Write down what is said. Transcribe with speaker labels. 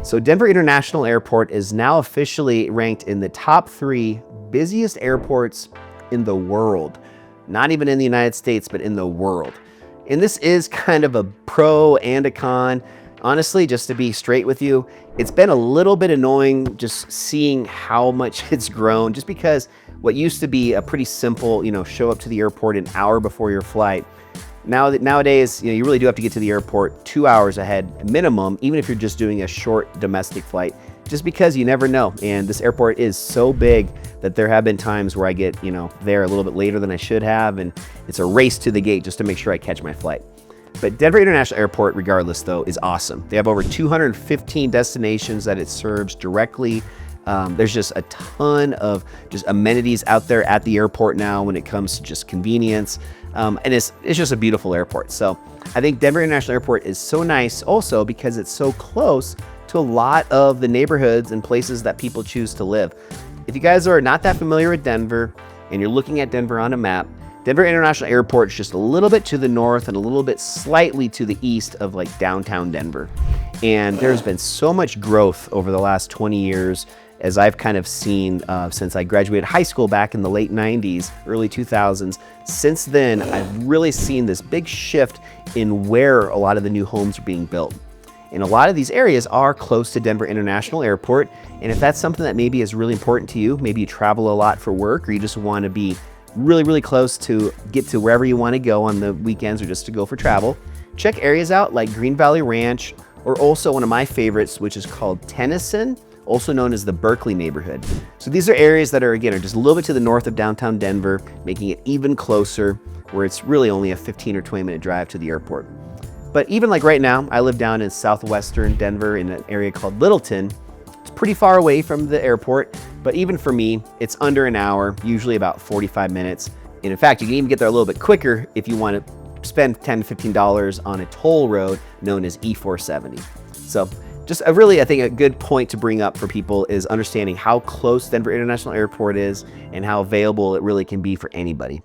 Speaker 1: So Denver International Airport is now officially ranked in the top 3 busiest airports in the world. Not even in the United States, but in the world. And this is kind of a pro and a con. Honestly, just to be straight with you, it's been a little bit annoying just seeing how much it's grown, just because what used to be a pretty simple, show up to the airport an hour before your flight. Nowadays, you really do have to get to the airport 2 hours ahead minimum, even if you're just doing a short domestic flight, just because you never know. And this airport is so big that there have been times where I get, there a little bit later than I should have, and it's a race to the gate just to make sure I catch my flight. But Denver International Airport, regardless though, is awesome. They have over 215 destinations that it serves directly. There's just a ton of just amenities out there at the airport now when it comes to just convenience. And it's just a beautiful airport. So I think Denver International Airport is so nice also because it's so close to a lot of the neighborhoods and places that people choose to live. If you guys are not that familiar with Denver and you're looking at Denver on a map, Denver International Airport is just a little bit to the north and a little bit slightly to the east of like downtown Denver. And there's been so much growth over the last 20 years as I've kind of seen since I graduated high school back in the late 90s, early 2000s. Since then, I've really seen this big shift in where a lot of the new homes are being built. And a lot of these areas are close to Denver International Airport. And if that's something that maybe is really important to you, maybe you travel a lot for work or you just want to be really, really close to get to wherever you want to go on the weekends or just to go for travel, check areas out like Green Valley Ranch, or also one of my favorites, which is called Tennyson, also known as the Berkeley neighborhood. So these are areas that are just a little bit to the north of downtown Denver, making it even closer, where it's really only a 15 or 20 minute drive to the airport. But even like right now, I live down in southwestern Denver in an area called Littleton. It's pretty far away from the airport, but even for me, it's under an hour, usually about 45 minutes. And in fact, you can even get there a little bit quicker if you want to spend $10 to $15 on a toll road known as E470. So just I think a good point to bring up for people is understanding how close Denver International Airport is and how available it really can be for anybody.